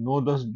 9-10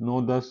9-10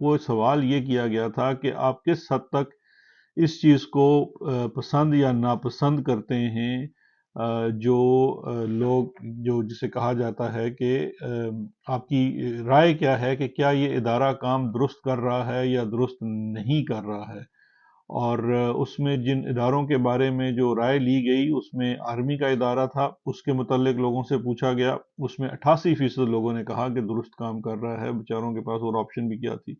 وہ سوال یہ کیا گیا تھا کہ آپ کس حد تک اس چیز کو پسند یا ناپسند کرتے ہیں، جو لوگ جو جسے کہا جاتا ہے کہ آپ کی رائے کیا ہے کہ کیا یہ ادارہ کام درست کر رہا ہے یا درست نہیں کر رہا ہے۔ اور اس میں جن اداروں کے بارے میں جو رائے لی گئی، اس میں آرمی کا ادارہ تھا، اس کے متعلق لوگوں سے پوچھا گیا، اس میں 88% لوگوں نے کہا کہ درست کام کر رہا ہے، بیچاروں کے پاس اور آپشن بھی کیا تھی۔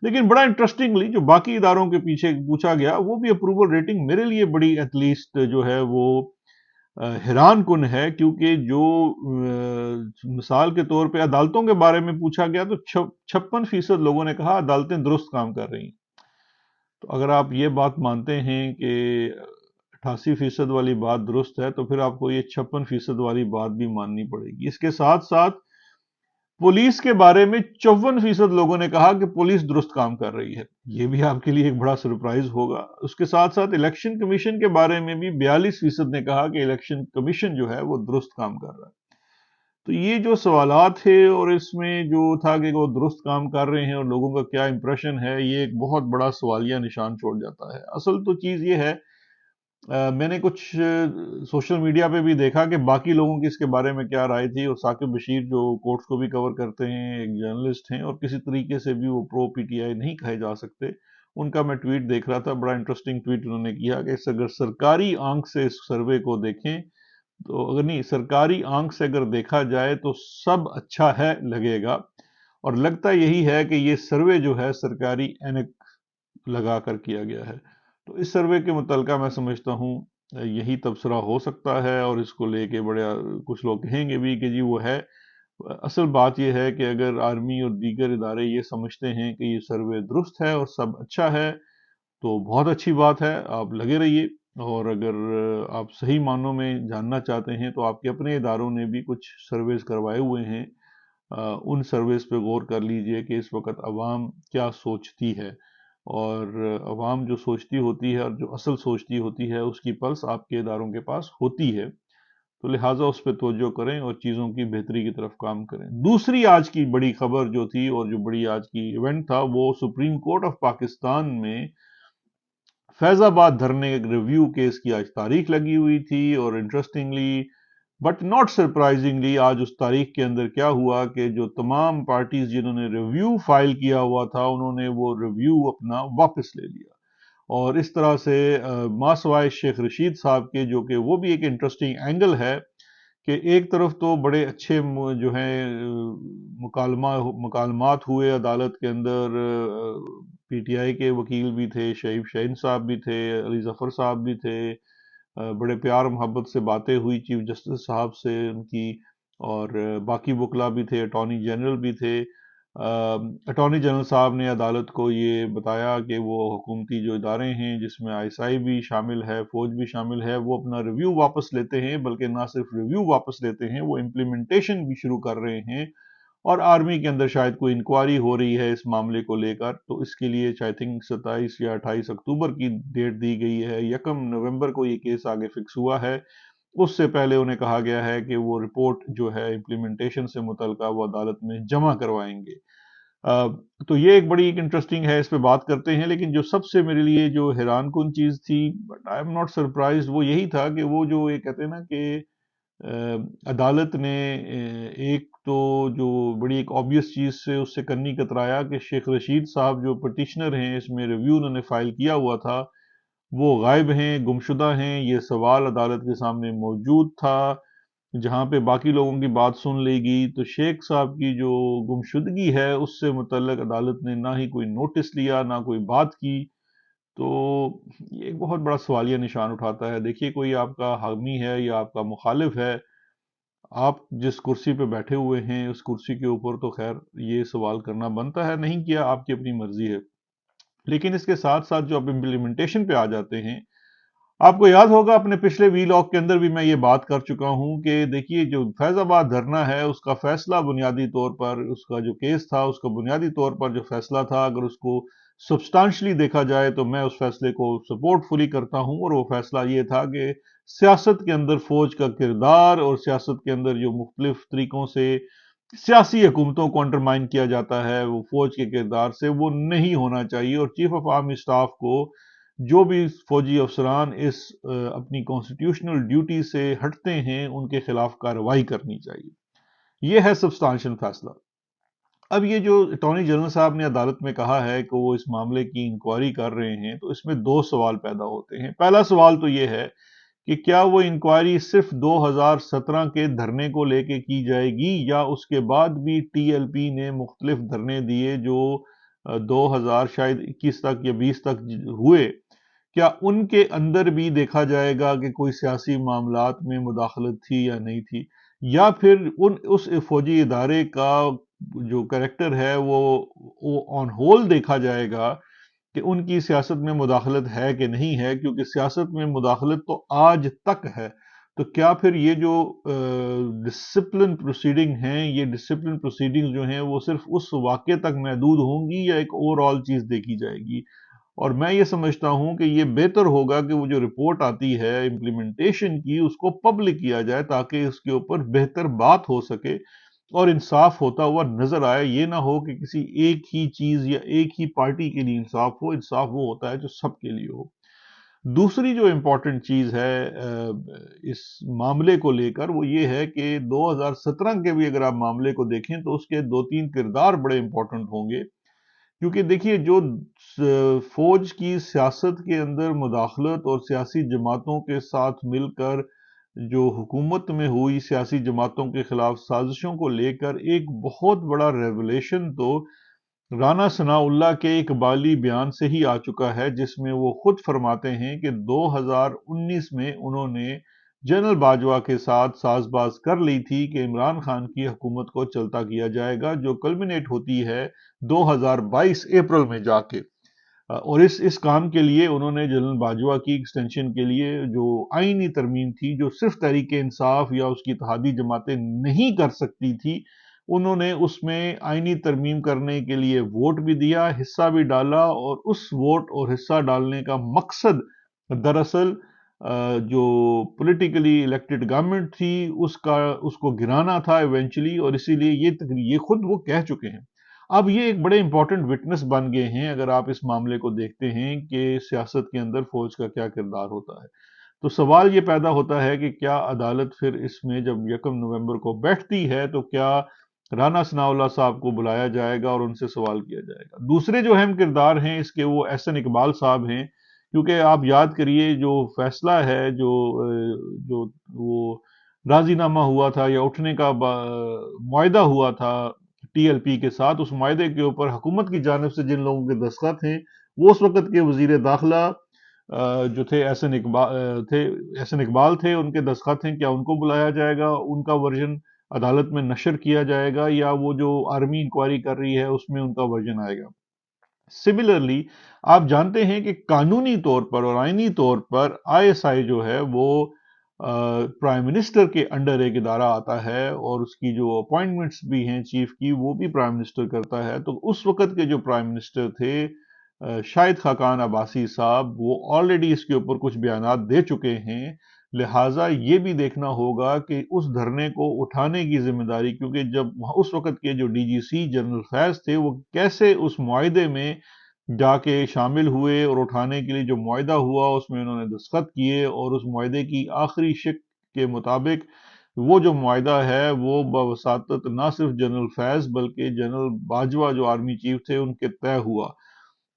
لیکن بڑا انٹرسٹنگلی جو باقی اداروں کے پیچھے پوچھا گیا، وہ بھی اپروول ریٹنگ میرے لیے بڑی ایٹ لیسٹ جو ہے وہ حیران کن ہے، کیونکہ جو مثال کے طور پہ عدالتوں کے بارے میں پوچھا گیا تو 56% لوگوں نے کہا عدالتیں درست کام کر رہی ہیں۔ تو اگر آپ یہ بات مانتے ہیں کہ 88% والی بات درست ہے، تو پھر آپ کو یہ 56% والی بات بھی ماننی پڑے گی۔ اس کے ساتھ ساتھ پولیس کے بارے میں 54% لوگوں نے کہا کہ پولیس درست کام کر رہی ہے، یہ بھی آپ کے لیے ایک بڑا سرپرائز ہوگا۔ اس کے ساتھ ساتھ الیکشن کمیشن کے بارے میں بھی 42% نے کہا کہ الیکشن کمیشن جو ہے وہ درست کام کر رہا ہے۔ تو یہ جو سوالات تھے اور اس میں جو تھا کہ وہ درست کام کر رہے ہیں اور لوگوں کا کیا امپریشن ہے، یہ ایک بہت بڑا سوالیہ نشان چھوڑ جاتا ہے۔ اصل تو چیز یہ ہے، میں نے کچھ سوشل میڈیا پہ بھی دیکھا کہ باقی لوگوں کی اس کے بارے میں کیا رائے تھی، اور ثاقب بشیر جو کورٹس کو بھی کور کرتے ہیں، ایک جرنلسٹ ہیں اور کسی طریقے سے بھی وہ پرو پی ٹی آئی نہیں کہے جا سکتے، ان کا میں ٹویٹ دیکھ رہا تھا، بڑا انٹرسٹنگ ٹویٹ انہوں نے کیا کہ اگر سرکاری آنکھ سے اس سروے کو دیکھیں تو، اگر نہیں سرکاری آنکھ سے اگر دیکھا جائے تو سب اچھا ہے لگے گا، اور لگتا یہی ہے کہ یہ سروے جو ہے سرکاری اینک لگا کر کیا گیا ہے۔ تو اس سروے کے متعلقہ میں سمجھتا ہوں یہی تبصرہ ہو سکتا ہے، اور اس کو لے کے بڑے کچھ لوگ کہیں گے بھی کہ جی وہ ہے۔ اصل بات یہ ہے کہ اگر آرمی اور دیگر ادارے یہ سمجھتے ہیں کہ یہ سروے درست ہے اور سب اچھا ہے، تو بہت اچھی بات ہے، آپ لگے رہیے۔ اور اگر آپ صحیح معنوں میں جاننا چاہتے ہیں تو آپ کے اپنے اداروں نے بھی کچھ سرویز کروائے ہوئے ہیں، ان سرویز پہ غور کر لیجئے کہ اس وقت عوام کیا سوچتی ہے، اور عوام جو سوچتی ہوتی ہے اور جو اصل سوچتی ہوتی ہے، اس کی پلس آپ کے اداروں کے پاس ہوتی ہے، تو لہٰذا اس پہ توجہ کریں اور چیزوں کی بہتری کی طرف کام کریں۔ دوسری آج کی بڑی خبر جو تھی اور جو بڑی آج کی ایونٹ تھا، وہ سپریم کورٹ آف پاکستان میں فیض آباد دھرنے ریویو کیس کی آج تاریخ لگی ہوئی تھی، اور انٹرسٹنگلی بٹ ناٹ سرپرائزنگلی آج اس تاریخ کے اندر کیا ہوا کہ جو تمام پارٹیز جنہوں نے ریویو فائل کیا ہوا تھا، انہوں نے وہ ریویو اپنا واپس لے لیا، اور اس طرح سے ماسوائے شیخ رشید صاحب کے، جو کہ وہ بھی ایک انٹرسٹنگ اینگل ہے کہ ایک طرف تو بڑے اچھے جو ہیں مکالمات ہوئے عدالت کے اندر، پی ٹی آئی کے وکیل بھی تھے، شعیب شہین صاحب بھی تھے، علی ظفر صاحب بھی تھے، بڑے پیار محبت سے باتیں ہوئی چیف جسٹس صاحب سے ان کی، اور باقی وکلا بھی تھے، اٹارنی جنرل بھی تھے۔ اٹارنی جنرل صاحب نے عدالت کو یہ بتایا کہ وہ حکومتی جو ادارے ہیں، جس میں آئی ایس آئی بھی شامل ہے، فوج بھی شامل ہے، وہ اپنا ریویو واپس لیتے ہیں، بلکہ نہ صرف ریویو واپس لیتے ہیں، وہ امپلیمنٹیشن بھی شروع کر رہے ہیں، اور آرمی کے اندر شاید کوئی انکوائری ہو رہی ہے اس معاملے کو لے کر، تو اس کے لیے آئی تھنک 27 یا 28 اکتوبر کی ڈیٹ دی گئی ہے، 1 نومبر کو یہ کیس آگے فکس ہوا ہے۔ اس سے پہلے انہیں کہا گیا ہے کہ وہ رپورٹ جو ہے امپلیمنٹیشن سے متعلقہ وہ عدالت میں جمع کروائیں گے۔ تو یہ ایک بڑی انٹرسٹنگ ہے، اس پہ بات کرتے ہیں، لیکن جو سب سے میرے لیے جو حیران کن چیز تھی، but I am not surprised, وہ یہی تھا کہ وہ جو یہ کہتے ہیں نا کہ عدالت نے ایک تو جو بڑی ایک آبویس چیز سے اس سے کنی کترایا کہ شیخ رشید صاحب جو پٹیشنر ہیں، اس میں ریویو انہوں نے فائل کیا ہوا تھا، وہ غائب ہیں، گمشدہ ہیں۔ یہ سوال عدالت کے سامنے موجود تھا، جہاں پہ باقی لوگوں کی بات سن لی گئی، تو شیخ صاحب کی جو گمشدگی ہے اس سے متعلق عدالت نے نہ ہی کوئی نوٹس لیا، نہ کوئی بات کی، تو یہ ایک بہت بڑا سوالیہ نشان اٹھاتا ہے۔ دیکھیے، کوئی آپ کا حامی ہے یا آپ کا مخالف ہے، آپ جس کرسی پہ بیٹھے ہوئے ہیں اس کرسی کے اوپر تو خیر یہ سوال کرنا بنتا ہے، نہیں کیا آپ کی اپنی مرضی ہے، لیکن اس کے ساتھ ساتھ جو آپ امپلیمنٹیشن پہ آ جاتے ہیں، آپ کو یاد ہوگا اپنے پچھلے وی لاگ کے اندر بھی میں یہ بات کر چکا ہوں کہ دیکھیے جو فیض آباد دھرنا ہے، اس کا فیصلہ بنیادی طور پر، اس کا جو کیس تھا، اس کا بنیادی طور پر جو فیصلہ تھا، اگر اس کو سبسٹانشلی دیکھا جائے تو میں اس فیصلے کو سپورٹ فلی کرتا ہوں، اور وہ فیصلہ یہ تھا کہ سیاست کے اندر فوج کا کردار، اور سیاست کے اندر جو مختلف طریقوں سے سیاسی حکومتوں کو انڈرمائن کیا جاتا ہے وہ فوج کے کردار سے، وہ نہیں ہونا چاہیے، اور چیف آف آرمی اسٹاف کو جو بھی فوجی افسران اس اپنی کانسٹیٹیوشنل ڈیوٹی سے ہٹتے ہیں ان کے خلاف کارروائی کرنی چاہیے۔ یہ ہے سبسٹانشل فیصلہ۔ اب یہ جو اٹارنی جنرل صاحب نے عدالت میں کہا ہے کہ وہ اس معاملے کی انکوائری کر رہے ہیں، تو اس میں دو سوال پیدا ہوتے ہیں۔ پہلا سوال تو یہ ہے کہ کیا وہ انکوائری صرف 2017 کے دھرنے کو لے کے کی جائے گی، یا اس کے بعد بھی ٹی ایل پی نے مختلف دھرنے دیے جو 2000 شاید 21 تک یا 20 تک ہوئے، کیا ان کے اندر بھی دیکھا جائے گا کہ کوئی سیاسی معاملات میں مداخلت تھی یا نہیں تھی، یا پھر اس فوجی ادارے کا جو کریکٹر ہے وہ آن ہول دیکھا جائے گا کہ ان کی سیاست میں مداخلت ہے کہ نہیں ہے، کیونکہ سیاست میں مداخلت تو آج تک ہے۔ تو کیا پھر یہ جو ڈسپلن پروسیڈنگ ہیں، یہ ڈسپلن پروسیڈنگ جو ہیں وہ صرف اس واقعے تک محدود ہوں گی، یا ایک اوور آل چیز دیکھی جائے گی؟ اور میں یہ سمجھتا ہوں کہ یہ بہتر ہوگا کہ وہ جو رپورٹ آتی ہے امپلیمنٹیشن کی، اس کو پبلک کیا جائے تاکہ اس کے اوپر بہتر بات ہو سکے اور انصاف ہوتا ہوا نظر آئے۔ یہ نہ ہو کہ کسی ایک ہی چیز یا ایک ہی پارٹی کے لیے انصاف ہو، انصاف وہ ہوتا ہے جو سب کے لیے ہو۔ دوسری جو امپورٹنٹ چیز ہے اس معاملے کو لے کر، وہ یہ ہے کہ 2017 کے بھی اگر آپ معاملے کو دیکھیں تو اس کے دو تین کردار بڑے امپورٹنٹ ہوں گے، کیونکہ دیکھیے جو فوج کی سیاست کے اندر مداخلت اور سیاسی جماعتوں کے ساتھ مل کر جو حکومت میں ہوئی سیاسی جماعتوں کے خلاف سازشوں کو لے کر ایک بہت بڑا ریولیشن تو رانا ثناء اللہ کے اقبالی بیان سے ہی آ چکا ہے، جس میں وہ خود فرماتے ہیں کہ 2019 میں انہوں نے جنرل باجوہ کے ساتھ ساز باز کر لی تھی کہ عمران خان کی حکومت کو چلتا کیا جائے گا، جو کلمنیٹ ہوتی ہے 2022 اپریل میں جا کے۔ اور اس کام کے لیے انہوں نے جنرل باجوہ کی ایکسٹینشن کے لیے جو آئینی ترمیم تھی، جو صرف تحریک انصاف یا اس کی اتحادی جماعتیں نہیں کر سکتی تھی، انہوں نے اس میں آئینی ترمیم کرنے کے لیے ووٹ بھی دیا، حصہ بھی ڈالا، اور اس ووٹ اور حصہ ڈالنے کا مقصد دراصل جو پولیٹیکلی الیکٹڈ گورنمنٹ تھی اس کو گرانا تھا ایونچولی، اور اسی لیے یہ خود وہ کہہ چکے ہیں۔ اب یہ ایک بڑے امپورٹنٹ وٹنس بن گئے ہیں اگر آپ اس معاملے کو دیکھتے ہیں کہ سیاست کے اندر فوج کا کیا کردار ہوتا ہے۔ تو سوال یہ پیدا ہوتا ہے کہ کیا عدالت پھر اس میں جب 1 نومبر کو بیٹھتی ہے تو کیا رانا ثناء اللہ صاحب کو بلایا جائے گا اور ان سے سوال کیا جائے گا؟ دوسرے جو اہم کردار ہیں اس کے وہ احسن اقبال صاحب ہیں، کیونکہ آپ یاد کریے جو فیصلہ ہے جو وہ راضی نامہ ہوا تھا یا اٹھنے کا معاہدہ ہوا تھا ٹی ایل پی کے ساتھ، اس معاہدے کے اوپر حکومت کی جانب سے جن لوگوں کے دستخط ہیں وہ اس وقت کے وزیر داخلہ جو تھے احسن اقبال تھے، ان کے دستخط ہیں، کیا ان کو بلایا جائے گا؟ ان کا ورژن عدالت میں نشر کیا جائے گا، یا وہ جو آرمی انکوائری کر رہی ہے اس میں ان کا ورژن آئے گا؟ سملرلی آپ جانتے ہیں کہ قانونی طور پر اور آئینی طور پر آئی ایس آئی جو ہے وہ پرائم منسٹر کے انڈر ایک ادارہ آتا ہے، اور اس کی جو اپوائنٹمنٹس بھی ہیں چیف کی وہ بھی پرائم منسٹر کرتا ہے۔ تو اس وقت کے جو پرائم منسٹر تھے شاہد خاقان عباسی صاحب، وہ آلریڈی اس کے اوپر کچھ بیانات دے چکے ہیں، لہٰذا یہ بھی دیکھنا ہوگا کہ اس دھرنے کو اٹھانے کی ذمہ داری، کیونکہ جب اس وقت کے جو ڈی جی سی جنرل فیض تھے وہ کیسے اس معاہدے میں جا کے شامل ہوئے، اور اٹھانے کے لیے جو معاہدہ ہوا اس میں انہوں نے دستخط کیے، اور اس معاہدے کی آخری شق کے مطابق وہ جو معاہدہ ہے وہ بواسطت نہ صرف جنرل فیض بلکہ جنرل باجوہ جو آرمی چیف تھے ان کے طے ہوا۔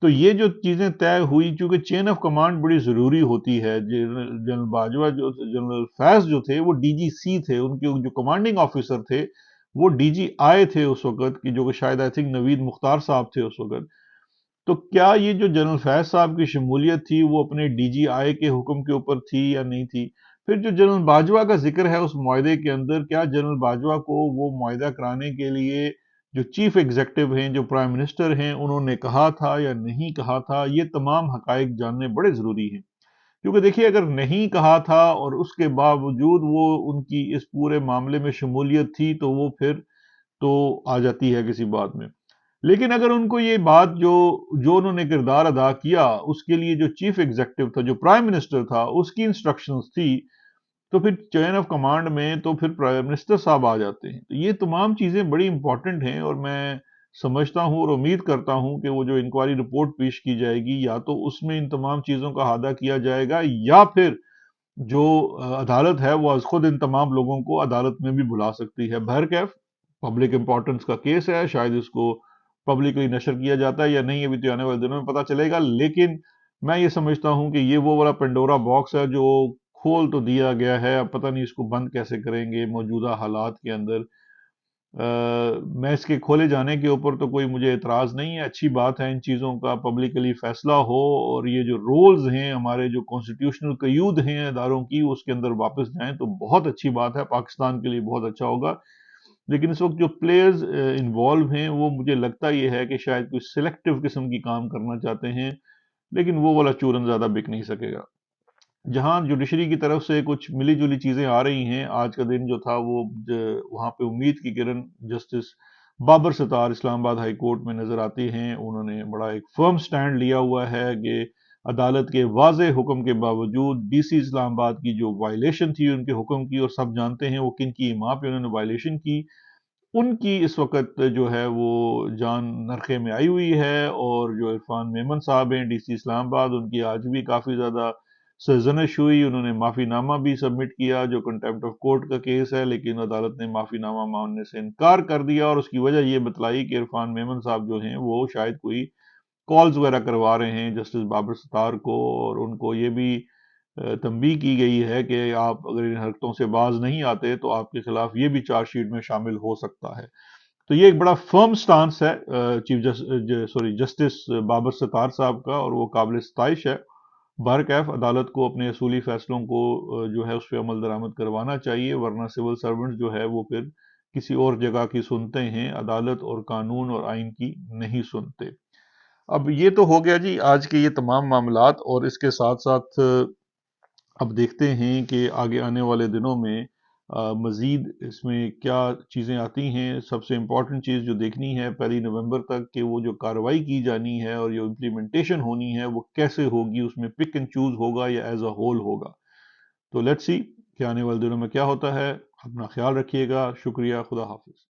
تو یہ جو چیزیں طے ہوئی، چونکہ چین آف کمانڈ بڑی ضروری ہوتی ہے، جنرل باجوہ جنرل فیض جو تھے وہ ڈی جی سی تھے، ان کے جو کمانڈنگ آفیسر تھے وہ ڈی جی آئی تھے اس وقت کی، جو کہ شاید آئی تھنک نوید مختار صاحب تھے اس وقت۔ تو کیا یہ جو جنرل فیض صاحب کی شمولیت تھی وہ اپنے ڈی جی آئی کے حکم کے اوپر تھی یا نہیں تھی؟ پھر جو جنرل باجوہ کا ذکر ہے اس معاہدے کے اندر، کیا جنرل باجوہ کو وہ معاہدہ کرانے کے لیے جو چیف ایگزیکٹو ہیں، جو پرائم منسٹر ہیں، انہوں نے کہا تھا یا نہیں کہا تھا؟ یہ تمام حقائق جاننے بڑے ضروری ہیں، کیونکہ دیکھیے اگر نہیں کہا تھا اور اس کے باوجود وہ ان کی اس پورے معاملے میں شمولیت تھی تو وہ پھر تو آ جاتی ہے کسی بات میں۔ لیکن اگر ان کو یہ بات جو انہوں نے کردار ادا کیا اس کے لیے جو چیف ایگزیکٹو تھا، جو پرائم منسٹر تھا، اس کی انسٹرکشنز تھی، تو پھر چین آف کمانڈ میں تو پھر پرائم منسٹر صاحب آ جاتے ہیں. تو یہ تمام چیزیں بڑی امپورٹنٹ ہیں، اور میں سمجھتا ہوں اور امید کرتا ہوں کہ وہ جو انکوائری رپورٹ پیش کی جائے گی، یا تو اس میں ان تمام چیزوں کا احاطہ کیا جائے گا، یا پھر جو عدالت ہے وہ از خود ان تمام لوگوں کو عدالت میں بھی بلا سکتی ہے. بہرکیف پبلک امپورٹنس کا کیس ہے، شاید اس کو پبلکلی نشر کیا جاتا ہے یا نہیں، ابھی تو آنے والے دنوں میں پتہ چلے گا. لیکن میں یہ سمجھتا ہوں کہ یہ وہ والا پنڈورا باکس ہے جو کھول تو دیا گیا ہے، اب پتہ نہیں اس کو بند کیسے کریں گے موجودہ حالات کے اندر. میں اس کے کھولے جانے کے اوپر تو کوئی مجھے اعتراض نہیں ہے، اچھی بات ہے ان چیزوں کا پبلکلی فیصلہ ہو، اور یہ جو رولز ہیں ہمارے جو کانسٹیٹیوشنل قیود ہیں اداروں کی اس کے اندر واپس جائیں تو بہت اچھی بات ہے، پاکستان کے لیے بہت اچھا ہوگا. لیکن اس وقت جو پلیئرز انوالو ہیں وہ مجھے لگتا یہ ہے کہ شاید کوئی سلیکٹیو قسم کی کام کرنا چاہتے ہیں، لیکن وہ والا چورن زیادہ بک نہیں سکے گا. جہاں جوڈیشری کی طرف سے کچھ ملی جلی چیزیں آ رہی ہیں، آج کا دن جو تھا وہ وہاں پہ امید کی کرن جسٹس بابر ستار اسلام آباد ہائی کورٹ میں نظر آتی ہیں. انہوں نے بڑا ایک فرم سٹینڈ لیا ہوا ہے کہ عدالت کے واضح حکم کے باوجود ڈی سی اسلام آباد کی جو وائلیشن تھی ان کے حکم کی، اور سب جانتے ہیں وہ کن کی ماں پہ انہوں نے وائلیشن کی، ان کی اس وقت جو ہے وہ جان نرخے میں آئی ہوئی ہے. اور جو عرفان میمن صاحب ہیں ڈی سی اسلام آباد، ان کی آج بھی کافی زیادہ سرزنش ہوئی. انہوں نے معافی نامہ بھی سبمٹ کیا جو کنٹیمپٹ آف کورٹ کا کیس ہے، لیکن عدالت نے معافی نامہ ماننے سے انکار کر دیا، اور اس کی وجہ یہ بتلائی کہ عرفان میمن صاحب جو ہیں وہ شاید کوئی کالز وغیرہ کروا رہے ہیں جسٹس بابر ستار کو، اور ان کو یہ بھی تنبیہ کی گئی ہے کہ آپ اگر ان حرکتوں سے باز نہیں آتے تو آپ کے خلاف یہ بھی چارج شیٹ میں شامل ہو سکتا ہے. تو یہ ایک بڑا فرم سٹانس ہے جسٹس بابر ستار صاحب کا، اور وہ قابل ستائش ہے. بہرکیف عدالت کو اپنے اصولی فیصلوں کو جو ہے اس پہ عمل درآمد کروانا چاہیے، ورنہ سول سرونٹ جو ہے وہ پھر کسی اور جگہ کی سنتے ہیں، عدالت اور قانون اور آئین کی نہیں سنتے. اب یہ تو ہو گیا جی آج کے یہ تمام معاملات، اور اس کے ساتھ ساتھ اب دیکھتے ہیں کہ آگے آنے والے دنوں میں مزید اس میں کیا چیزیں آتی ہیں. سب سے امپورٹنٹ چیز جو دیکھنی ہے 1 نومبر تک کہ وہ جو کارروائی کی جانی ہے اور جو امپلیمنٹیشن ہونی ہے وہ کیسے ہوگی، اس میں پک اینڈ چوز ہوگا یا ایز اے ہول ہوگا. تو لیٹس سی کہ آنے والے دنوں میں کیا ہوتا ہے. اپنا خیال رکھیے گا. شکریہ. خدا حافظ.